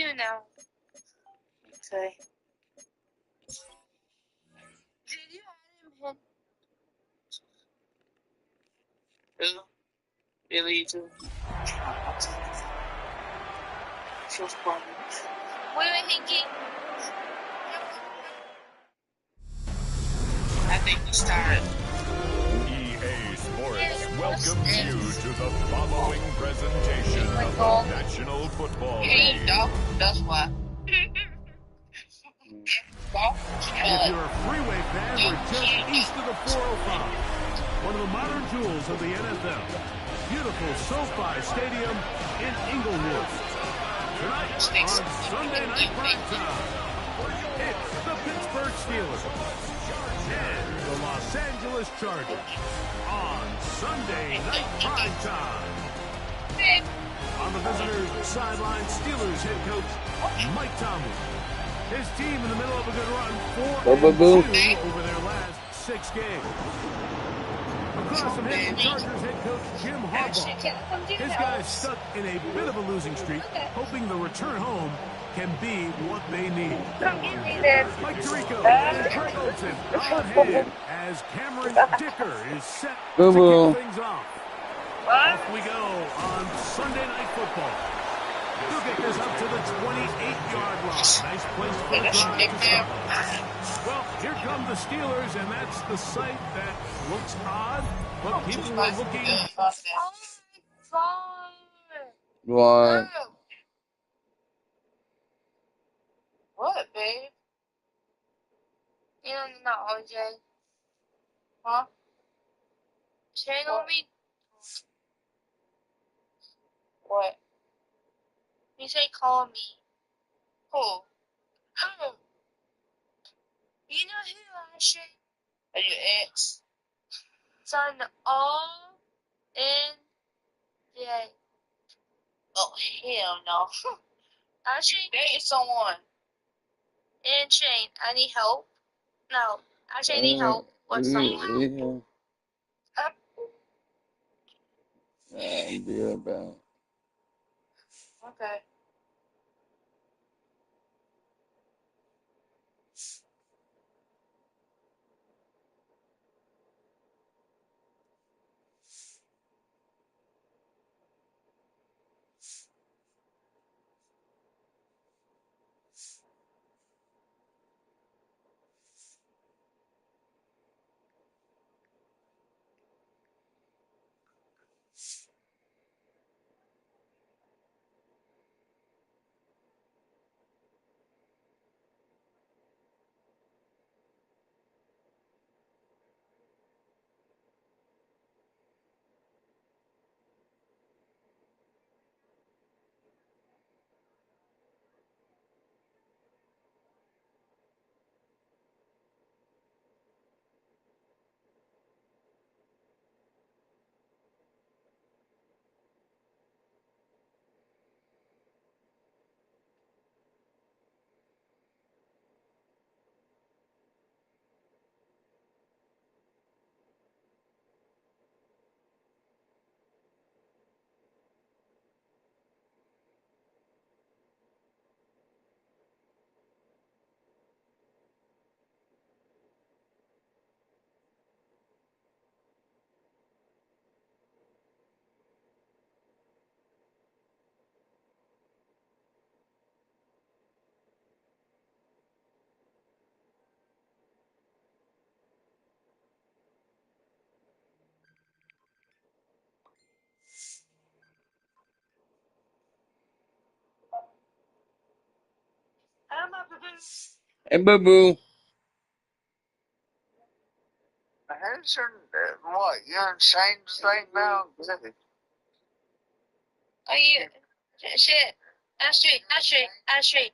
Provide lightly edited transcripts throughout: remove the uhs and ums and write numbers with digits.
you now. Okay. Did you add him Who? Really too? Feels fun. Wait, Hinky. I think we started. EA Sports welcomes you to the following presentation of the National Football League. That's why. If you're a freeway fan, we're just east of the 405. One of the modern jewels of the NFL. Beautiful SoFi Stadium in Inglewood. Tonight on Sunday Night Primetime, it's the Pittsburgh Steelers and the Los Angeles Chargers on Sunday Night Primetime. On the visitors' sideline, Steelers head coach Mike Tomlin. His team in the middle of a good run, 4-2 over their last 6 games. Across from him, the Chargers head coach Jim Harbaugh. His guys stuck in a bit of a losing streak, hoping the return home can be what they need. Mike Tirico and Craig Olsen on hand as Cameron Dicker is set to kick things off. Off we go on Sunday Night Football. He'll get this up to the 28-yard line. Nice place for the drive to start. Well, here come the Steelers, and that's the sight that looks odd, but people are looking. What? What, babe? You know, not RJ. Huh? Channel me. What? You say call me. Who? Oh. You know who I should? Are you ex? Son all in the Oh, hell no. Actually, Date someone. and Shane, I need help. No, actually I need help with something. Be about. Okay. Hey, boo boo. I heard what, you're insane right now? Are you shit? Ashley. Ashley.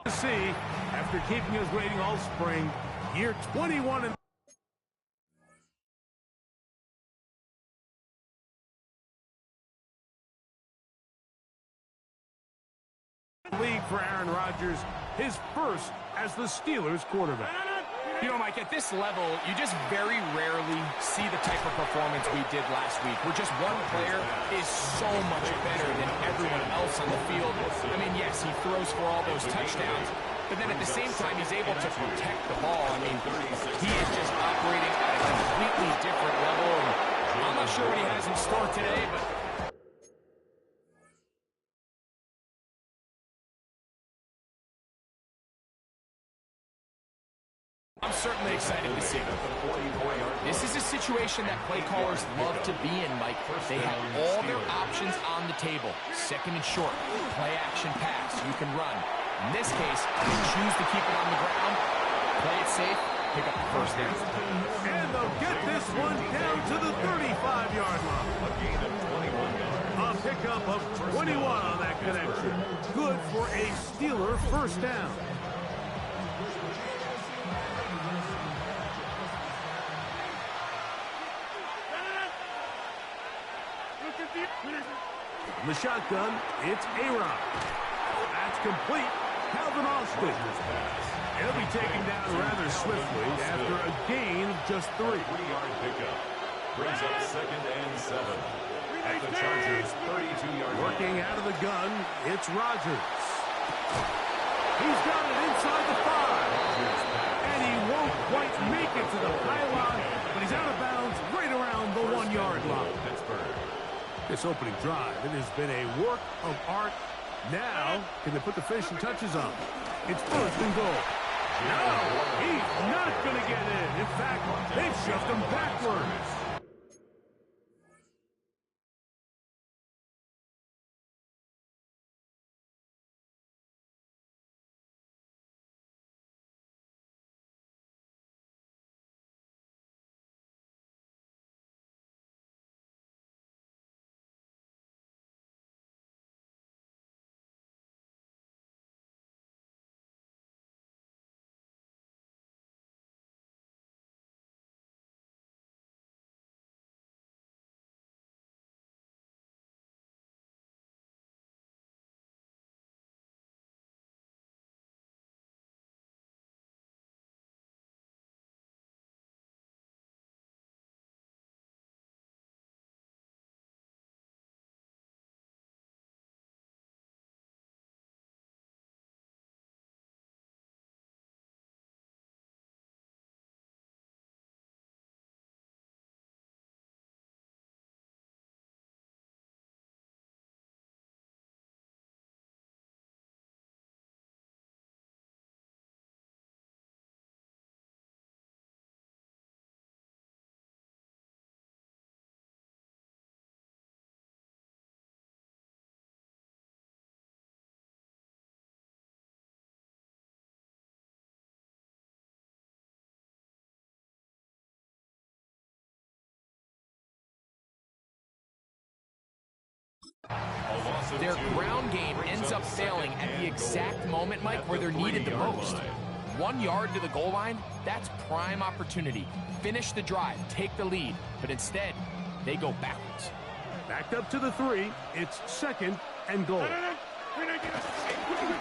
To see, after keeping us waiting all spring, year 21 and league for Aaron Rodgers, his first as the Steelers quarterback. You know, Mike, at this level, you just very rarely see the type of performance we did last week, where just one player is so much better than everyone else on the field. I mean, yes, he throws for all those touchdowns, but then at the same time, he's able to protect the ball. I mean, he is just operating at a completely different level, and I'm not sure what he has in store today, but I'm certainly excited to see. This is a situation that play callers love to be in, Mike. They have all their options on the table. Second and short, play action pass, you can run. In this case, you choose to keep it on the ground, play it safe, pick up the first down. And they'll get this one down to the 35-yard line. A pickup of 21 on that connection. Good for a Steeler first down. From the shotgun, it's A-Rod. That's complete. Calvin Austin. He'll be taken down rather swiftly after a gain of just 3. 3-yard pickup. Brings up 2nd and 7. At the Chargers' 32-yard line. Working out of the gun, it's Rodgers. He's got it inside the 5. And he won't quite make it to the pylon, but he's out of bounds right around the 1-yard line. Pittsburgh. This opening drive, it has been a work of art. Now, can they put the finishing touches on? It's first and goal. No, he's not going to get in. In fact, they've shoved him backwards. Their ground game ends up failing at the exact moment, Mike, where they're needed the most. 1 yard to the goal line, that's prime opportunity. Finish the drive, take the lead, but instead, they go backwards. Backed up to the 3, it's second and goal.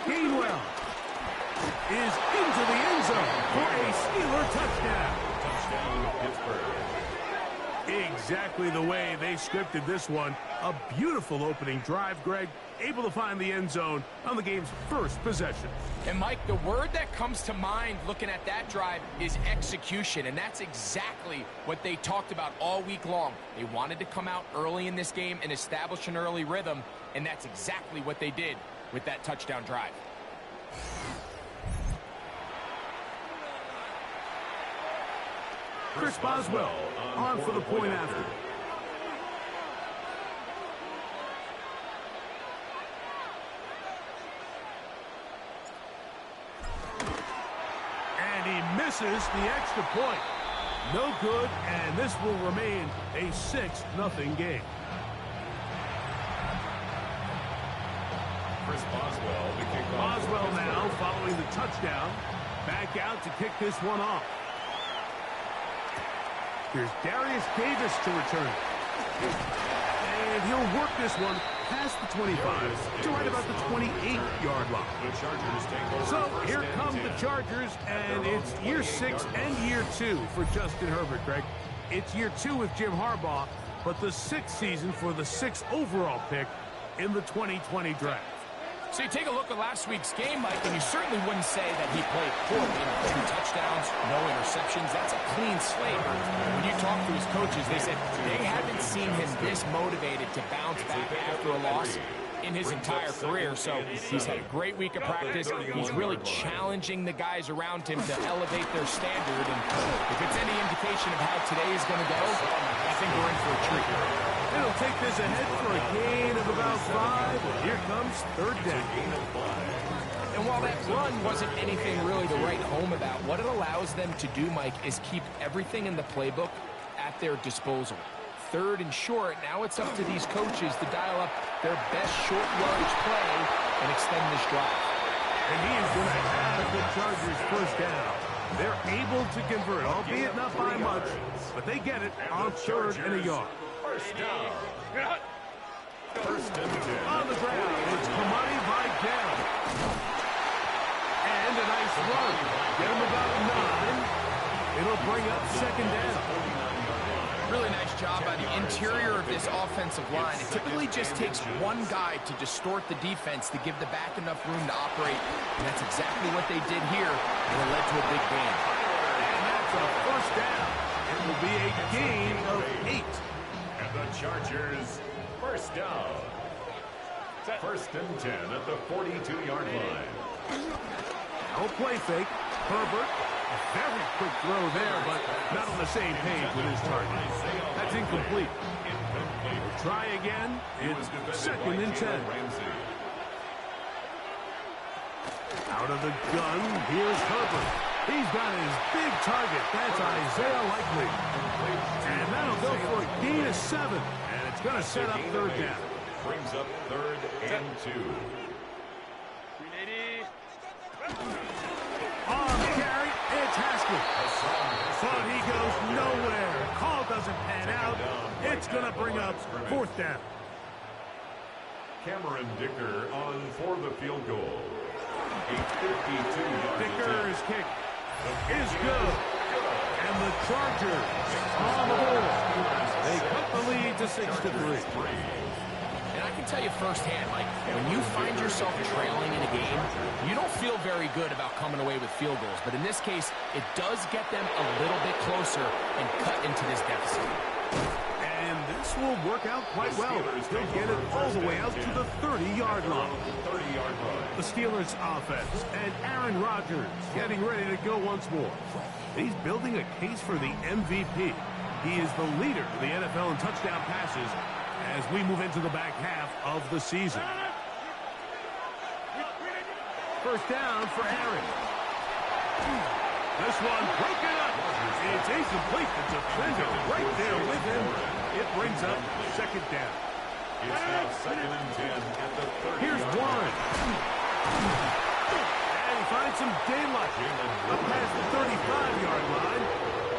Gainwell is into the end zone for a Steeler touchdown. Touchdown, Pittsburgh. Exactly the way they scripted this one. A beautiful opening drive, Greg. Able to find the end zone on the game's first possession. And, Mike, the word that comes to mind looking at that drive is execution, and that's exactly what they talked about all week long. They wanted to come out early in this game and establish an early rhythm, and that's exactly what they did with that touchdown drive. Chris Boswell on for the point after. And he misses the extra point. No good, and this will remain a 6-0 game. Chris Boswell to kick off. Boswell now following the touchdown. Back out to kick this one off. Here's Darius Davis to return. And he'll work this one past the 25 to right about the 28-yard line. The Chargers take over. So here come the Chargers, and it's year 6 and year 2 for Justin Herbert, Greg. It's year 2 with Jim Harbaugh, but the 6th season for the 6th overall pick in the 2020 draft. So you take a look at last week's game, Mike, and you certainly wouldn't say that he played poorly. 2 touchdowns, no interceptions. That's a clean slate. When you talk to his coaches, they said they haven't seen him this motivated to bounce back after a loss in his entire career. So he's had a great week of practice. He's really challenging the guys around him to elevate their standard. And if it's any indication of how today is going to go, I think we're in for a treat. It'll take this ahead for a gain of about 5. And here comes 3rd down. And while that run wasn't anything really to write home about, what it allows them to do, Mike, is keep everything in the playbook at their disposal. 3rd and short, now it's up to these coaches to dial up their best short yardage play and extend this drive. And he is going to have the Chargers first down. They're able to convert, albeit not by much, but they get it on 3rd and a yard. First down. First and 10. On the ground, it's Kamani Vidal. And a nice run. Get him about 9. It'll bring up 2nd down. Really nice job by the interior of this offensive line. It typically just takes one guy to distort the defense to give the back enough room to operate. And that's exactly what they did here, and it led to a big gain. And that's a first down. It will be a gain of 8. And the Chargers, first down. First and 10 at the 42-yard line. No play fake. Herbert, a very quick throw there, but not on the same page with his target. That's incomplete. We'll try again. It's 2nd and 10. Out of the gun, here's Herbert. He's got his big target. That's Isaiah Likely. And that'll go for a gain of 7. And it's going to set up 3rd down. Brings up 3rd and 2. On the carry, it's Haskell. But he goes nowhere. Call doesn't pan out. It's going to bring up 4th down. Cameron Dicker on for the field goal. A 52-yard Dicker's kick is good. And the Chargers on the board. They cut the lead to 6-3. And I can tell you firsthand, Mike, when you find yourself trailing in a game, you don't feel very good about coming away with field goals. But in this case, it does get them a little bit closer and cut into this deficit. And this will work out quite well. They'll get it all the way out to the 30-yard line. The Steelers offense and Aaron Rodgers getting ready to go once more. He's building a case for the MVP. He is the leader of the NFL in touchdown passes as we move into the back half of the season. First down for Aaron. This one broken up. It's incomplete. The defender right there with him. It brings up 2nd down. It's now 2nd and 10 at the 30. Here's Warren. And he finds some daylight up past the 35-yard line.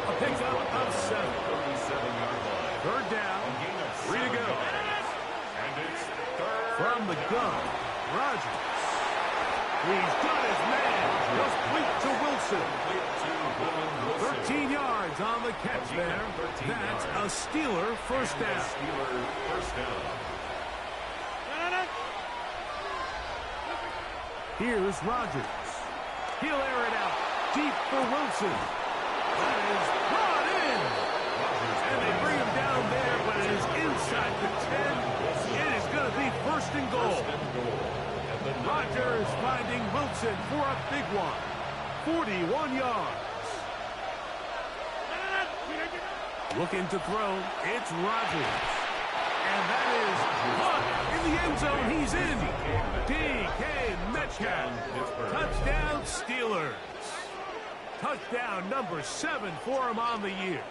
A pickup of 7. 37-yard line. 3rd down. 3 to go. And it's 3rd. From the gun, Rodgers. He's got his man. Complete to Wilson. 13 yards on the catch there. That's a Steeler first down. Here's Rodgers. He'll air it out deep for Wilson. That is brought in. And they bring him down there, but it is inside the 10. It is going to be 1st and goal. Rodgers finding Wilson for a big one. 41 yards. Looking to throw, it's Rodgers. And that is caught in the end zone. He's in. DK Metcalf. Touchdown Steelers. Touchdown number 7 for him on the year.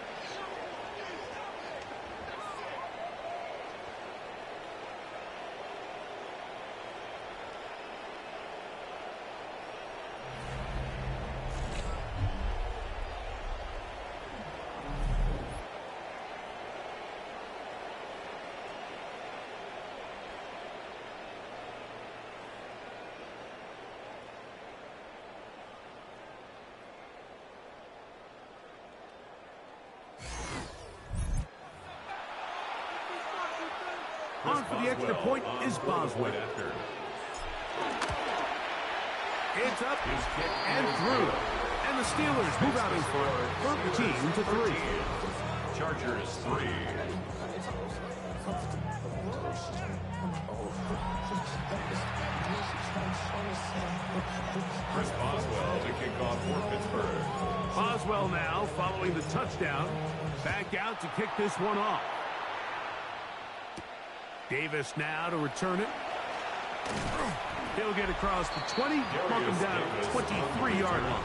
On for the extra point is Boswell. It's up and through. And the Steelers move out in front, 13-3. Chargers 3. Chris Boswell to kick off for Pittsburgh. Boswell now following the touchdown. Back out to kick this one off. Davis now to return it. He'll get across the 20, mark him down at the 23-yard line.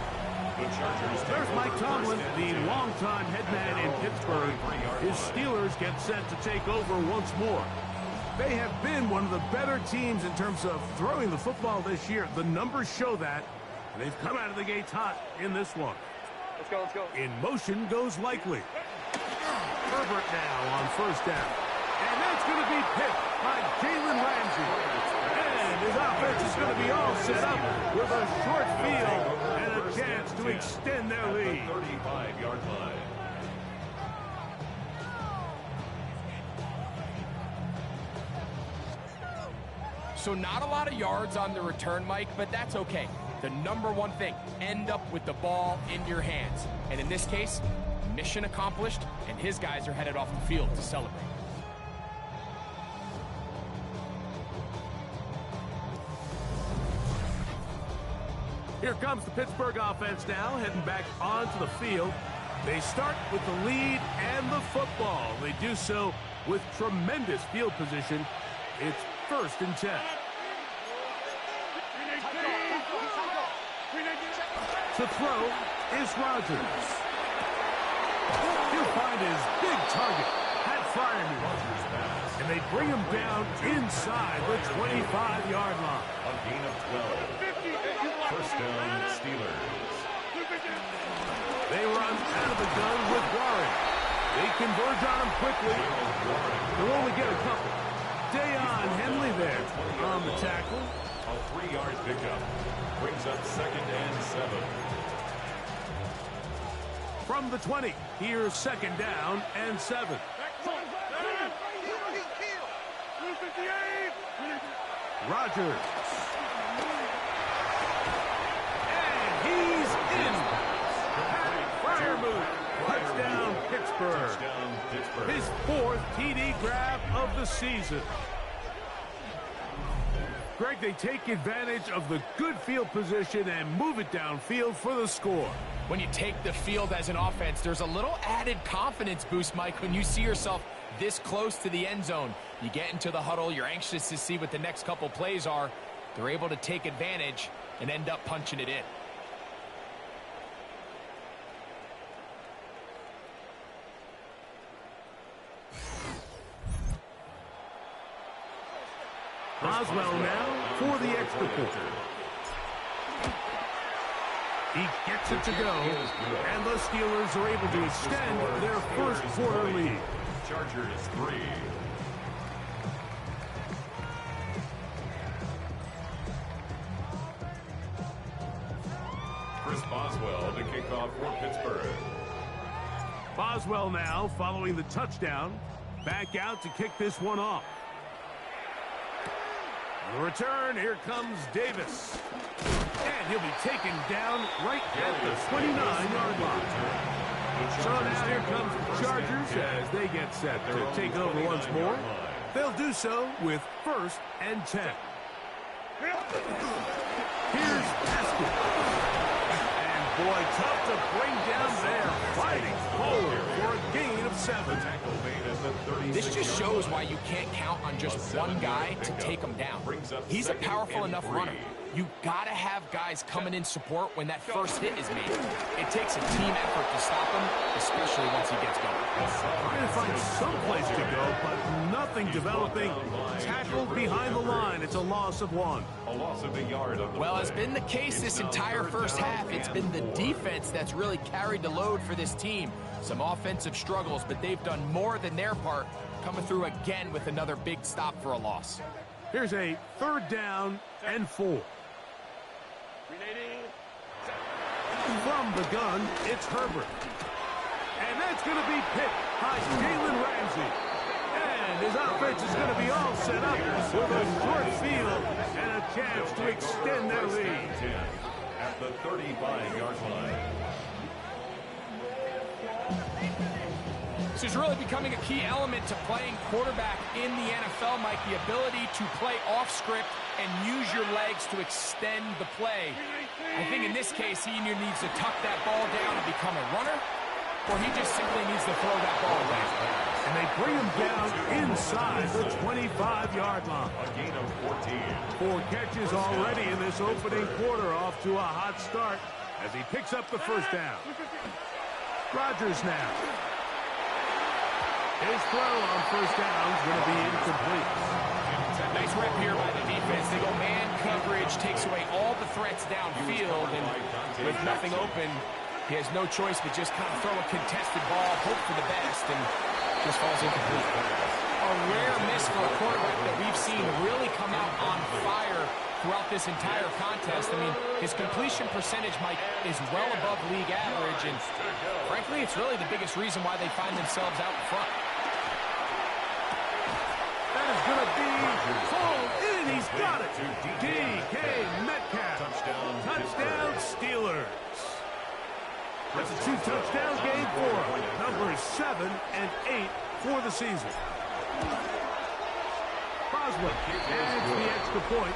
There's Mike Tomlin, the longtime head man in Pittsburgh. His Steelers get set to take over once more. They have been one of the better teams in terms of throwing the football this year. The numbers show that, and they've come out of the gates hot in this one. Let's go, let's go. In motion goes Likely. Herbert now on first down. And that's going to be picked by Jalen Ramsey. And his offense is going to be all set up with a short field and a chance to extend their lead. 35-yard line. So not a lot of yards on the return, Mike, but that's okay. The number one thing, end up with the ball in your hands. And in this case, mission accomplished, and his guys are headed off the field to celebrate. Here comes the Pittsburgh offense now, heading back onto the field. They start with the lead and the football. They do so with tremendous field position. It's 1st and 10. To throw is Rodgers. He'll find his big target, Pat Fryermuth. And they bring him down inside the 25-yard line. A gain of 12. First down, Steelers. They run out of the gun with Warren. They converge on him quickly. They'll only get a couple. Dayon Henley there on the tackle. A 3-yard pickup. Brings up 2nd and 7. From the 20, here's 2nd down and 7. Rodgers. And he's in. Fryermuth. Touchdown, Pittsburgh. His 4th TD grab of the season. Greg, they take advantage of the good field position and move it downfield for the score. When you take the field as an offense, there's a little added confidence boost, Mike, when you see yourself this close to the end zone. You get into the huddle, you're anxious to see what the next couple plays are. They're able to take advantage and end up punching it in. Boswell now for the extra point. He gets it to go, and the Steelers are able to extend their first quarter lead. Chargers 3. Chris Boswell to kick off for Pittsburgh. Boswell now following the touchdown. Back out to kick this one off. The return, here comes Davis. And he'll be taken down right at the 29-yard line. So now here comes the Chargers as they get set to take over once more. They'll do so with 1st and 10. Here's Haskins. And boy, tough to bring down there. Fighting forward for a gain of 7. This just shows why you can't count on just one guy to take him down. He's a powerful enough runner. You gotta have guys coming in support when that first hit is made. It takes a team effort to stop him, especially once he gets going. Trying to find some place to go, but nothing developing. Tackled behind the line. It's a loss of 1. A loss of a yard on the Well, play. it's been the case this entire first half. It's been the defense that's really carried the load for this team. Some offensive struggles, but they've done more than their part, coming through again with another big stop for a loss. Here's a 3rd down and 4. From the gun, it's Herbert. And that's going to be picked by Jalen Ramsey. And his offense defense is going to be all set up with a short field and a chance to extend their lead. At the 35-yard line. This is really becoming a key element to playing quarterback in the NFL, Mike, the ability to play off script and use your legs to extend the play. I think in this case, he either needs to tuck that ball down and become a runner, or he just simply needs to throw that ball away. And they bring him down inside the 25-yard line. A gain of 14. 4 catches already in this opening quarter, off to a hot start as he picks up the first down. Rodgers now. His throw on first down is going to be incomplete. Nice rep here by the defense. They go man coverage, takes away all the threats downfield, and with nothing open, he has no choice but just kind of throw a contested ball, hope for the best, and just falls incomplete. A rare miss for a quarterback that we've seen really come out on fire throughout this entire contest. I mean, his completion percentage, Mike, is well above league average, and frankly, it's really the biggest reason why they find themselves out in front. That is going to be pulled in. He's got it. DK Metcalf. Touchdown Steelers. That's a 2-touchdown game for him. Numbers 7 and 8 for the season. Boswell adds the extra point,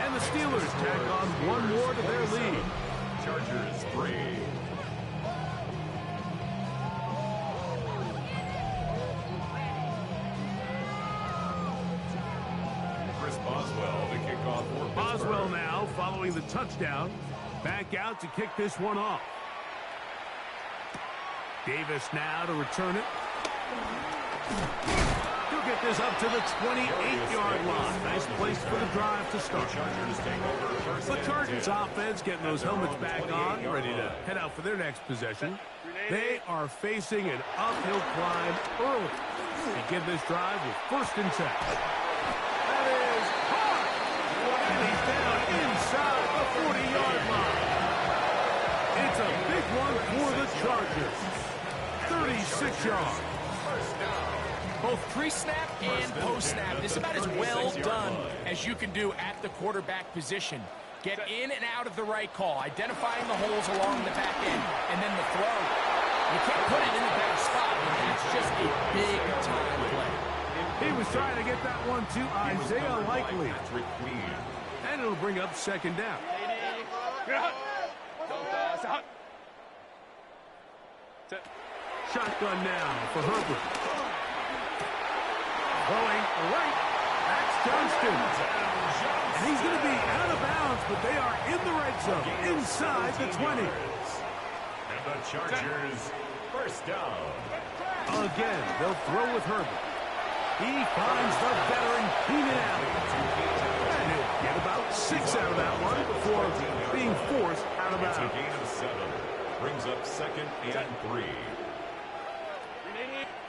and the Steelers tack on one more to their lead. Chargers 3. Boswell to kick off for Pittsburgh. Boswell now following the touchdown. Back out to kick this one off. Davis now to return it. He'll get this up to the 28-yard line. Nice place for the drive to start. The Chargers offense getting those helmets back on, ready to head out for their next possession. They are facing an uphill climb early. Begin this drive with 1st and 10. That is hard. And he's down inside the 40-yard line. It's a big one for the Chargers. 36 yards. Both pre-snap and post-snap. This is about as well done as you can do at the quarterback position. Get in and out of the right call, identifying the holes along the back end, and then the throw. You can't put it in a better spot, but that's just a big-time play. He was trying to get that one to Isaiah Likely. And it'll bring up 2nd down. Shotgun now for Herbert. Going right. That's Johnston. And he's going to be out of bounds, but they are in the red zone, inside the 20. And the Chargers, 1st down. Again, they'll throw with Herbert. He finds the veteran Keenan Allen. And he'll get about 6 out of that one before being forced out of bounds. It's a gain of 7. Brings up 2nd and 3.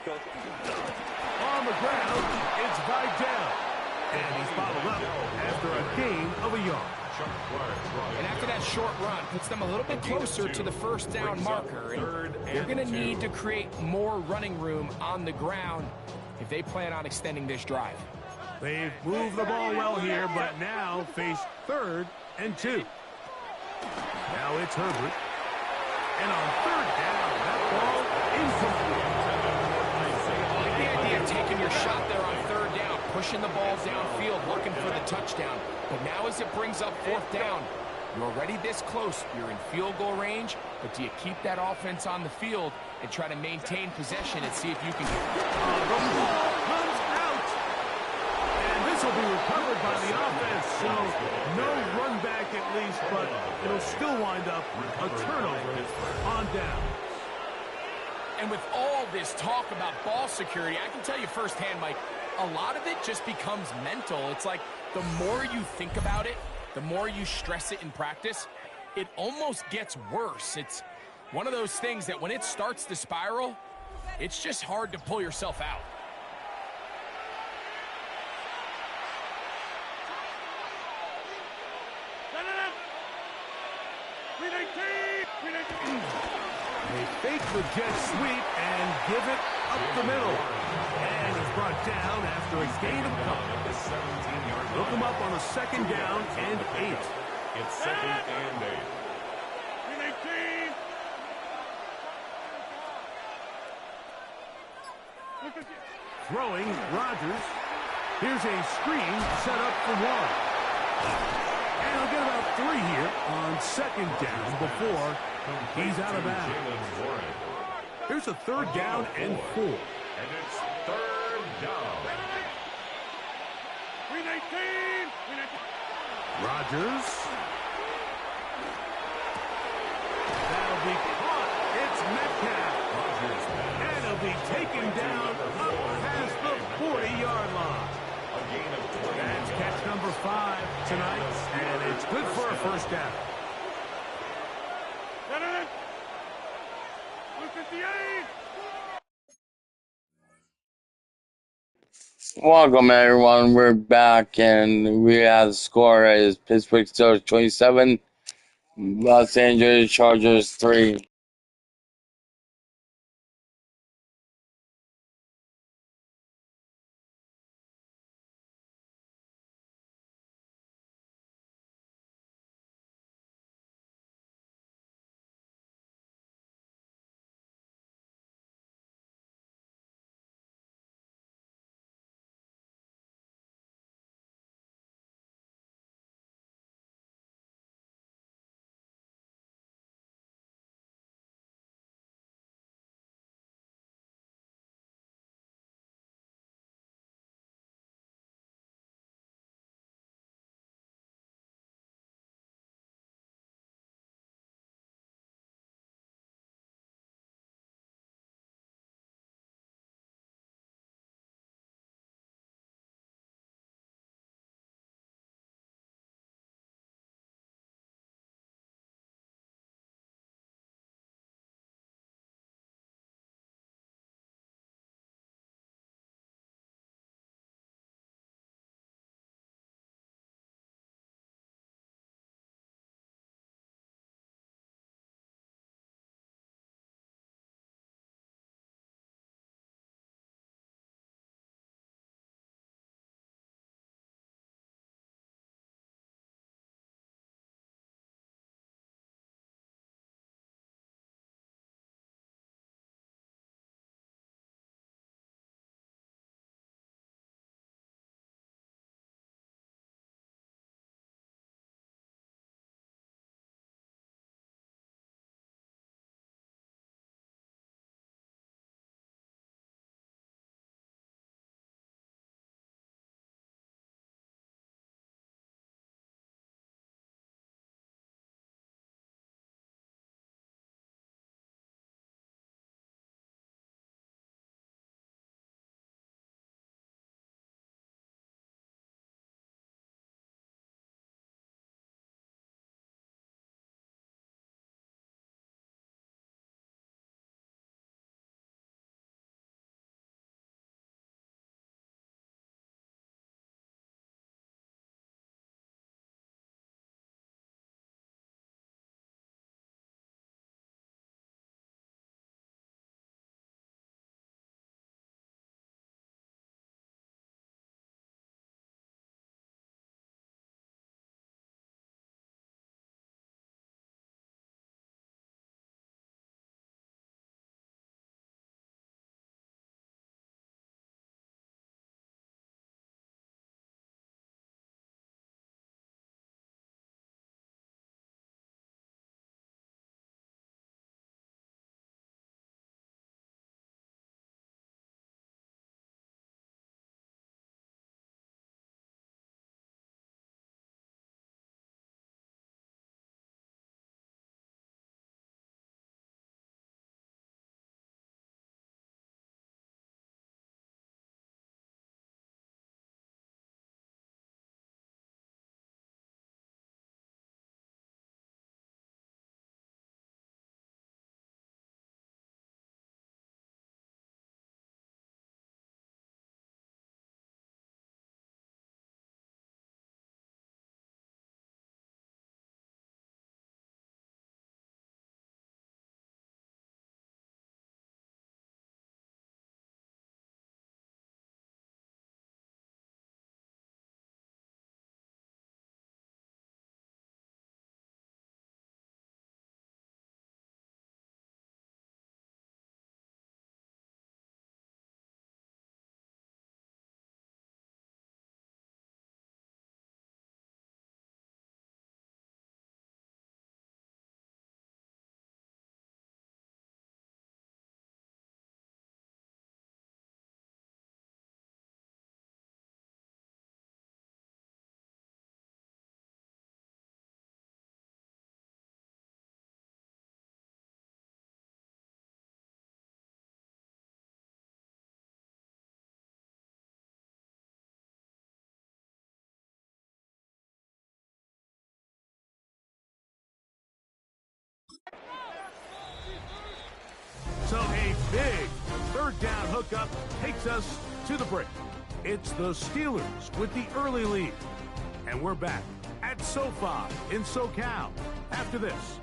On the ground, it's Vidal. And he's bottled up after a gain of a yard. And after that short run, puts them a little bit closer to the 1st down marker. And they're going to need to create more running room on the ground if they plan on extending this drive. They've moved the ball well here, but now face 3rd and 2. Now it's Herbert. And on 3rd down, that ball incomplete. I like the idea of taking your shot there on 3rd down, pushing the ball downfield, looking for the touchdown. But now as it brings up 4th down, you're already this close. You're in field goal range, but do you keep that offense on the field and try to maintain possession and see if you can... The ball comes out. And this will be recovered by the offense, so no run back at least, but it'll still wind up a turnover on down. And with all this talk about ball security, I can tell you firsthand, Mike, a lot of it just becomes mental. It's like the more you think about it, the more you stress it in practice, it almost gets worse. It's one of those things that when it starts to spiral, it's just hard to pull yourself out. They fake the jet sweep and give it up the middle. And he's brought down after a gain of a couple. Look him up on a second down and 8. It's second and 8. Throwing, Rodgers. Here's a screen set up for 1. And he'll get about 3 here on second down before he's out of bounds. Here's a third down and 4. And it's third down. Rodgers. That'll be caught. It's Metcalf. And he'll be taken down up past the 40-yard line. That's catch number 5 tonight, and it's good for a first down. Welcome everyone. We're back and we have the score is Pittsburgh Steelers 27, Los Angeles Chargers 3. So a big third down hookup takes us to the break. It's the Steelers with the early lead. And we're back at SoFi in SoCal after this.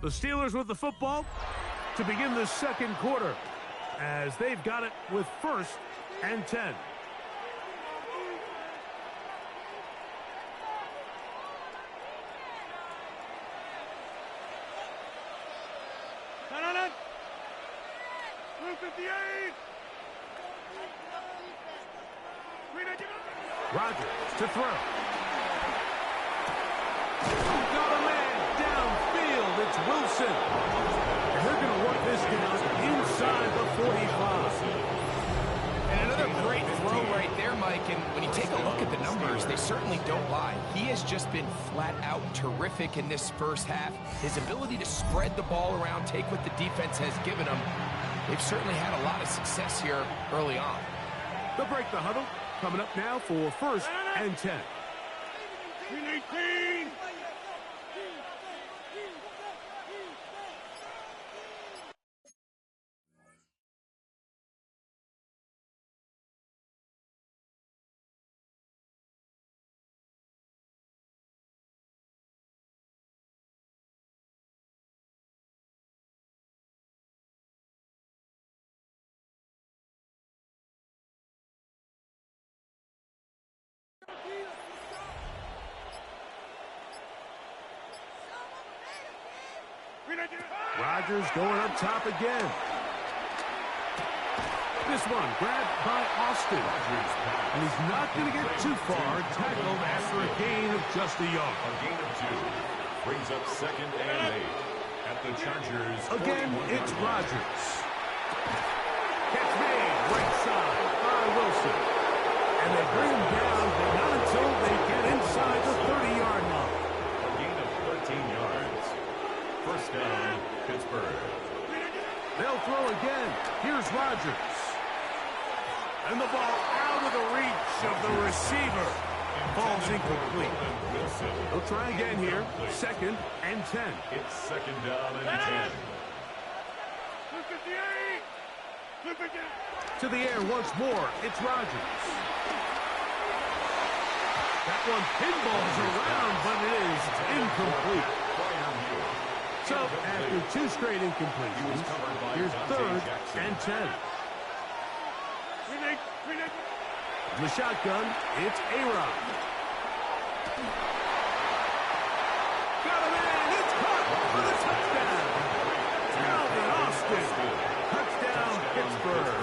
The Steelers with the football to begin the second quarter as they've got it with 1st and 10. Rodgers to throw. Got a man downfield. It's Wilson. And they're going to work this down inside the 45. And another great throw right there, Mike. And when you take a look at the numbers, they certainly don't lie. He has just been flat out terrific in this first half. His ability to spread the ball around, take what the defense has given him. They've certainly had a lot of success here early on. They'll break the huddle. Coming up now for 1st and 10. Rodgers going up top again. This one grabbed by Austin. And he's not going to get too far, tackled after a gain of just a yard. A gain of 2 brings up 2nd and 8 at the Chargers. Again, it's Rodgers. Catch made right side by Wilson. And they bring him down, but not until they get inside the 30-yard line. A gain of 13 yards. 1st down, Pittsburgh. They'll throw again. Here's Rodgers. And the ball out of the reach of the receiver. Ball's incomplete. They'll try again here. 2nd and 10. It's 2nd down and 10. To the air once more. It's Rodgers. That one pinballs around, but it is incomplete. So, after 2 straight incompletions, here's 3rd and 10. The shotgun, it's A-Rod. Got a man, it's caught for the touchdown. Calvin Austin, touchdown Pittsburgh.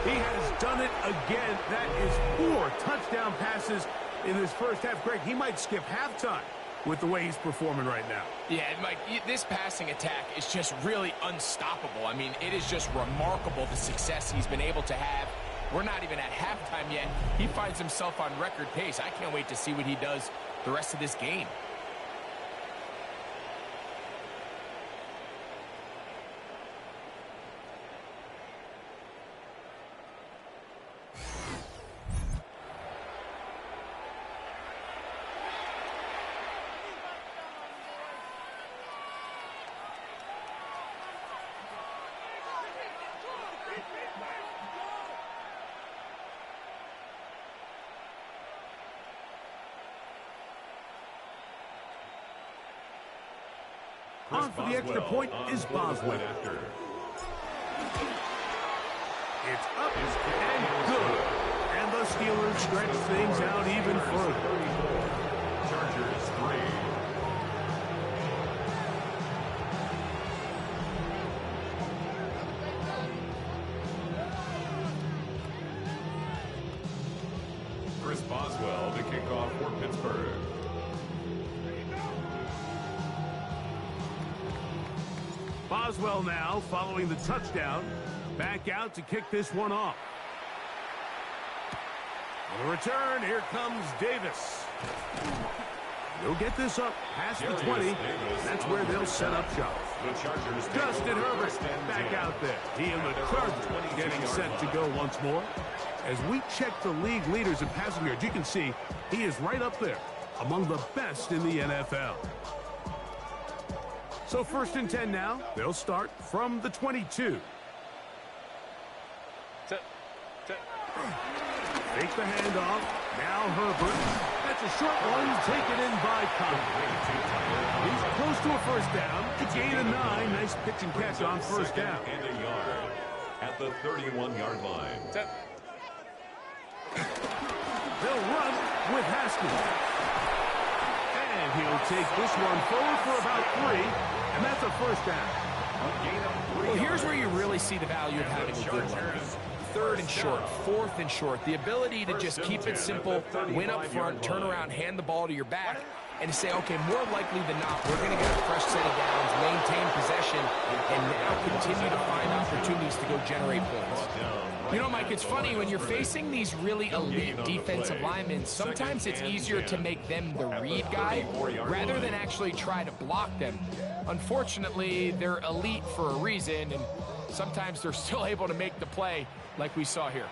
He has done it again. That is 4 touchdown passes in this first half. Greg, he might skip halftime with the way he's performing right now. Yeah, Mike, this passing attack is just really unstoppable. I mean, it is just remarkable the success he's been able to have. We're not even at halftime yet. He finds himself on record pace. I can't wait to see what he does the rest of this game. On for the extra point is Boswell. It's up and good. And the Steelers stretch things out even further. Chargers 3. Chris Boswell to kick off for Pittsburgh. Boswell now, following the touchdown, back out to kick this one off. On the return, here comes Davis. He'll get this up past the 20. That's where they'll set up shop. The Chargers Justin Herbert back out there. He and the Chargers getting set to go once more. As we check the league leaders in passing yards, you can see he is right up there among the best in the NFL. So 1st and 10 now. They'll start from the 22. Fake the handoff. Now Herbert. That's a short one taken in by Conley. He's close to a first down. A gain of 9. Nice pitch and catch on first down. And a yard at the 31-yard line. They'll run with Haskins. And he'll take this one forward for about 3. And that's a first down. Well, here's where you really see the value of having a good run. 3rd and short, 4th and short. The ability to just keep it simple, win up front, turn around, hand the ball to your back, and to say, okay, more likely than not, we're going to get a fresh set of downs, maintain possession, and now continue to find opportunities to go generate points. You know, Mike, it's funny, when you're facing these really elite defensive linemen, sometimes it's easier to make them the read guy rather than actually try to block them. Unfortunately, they're elite for a reason, and sometimes they're still able to make the play like we saw here.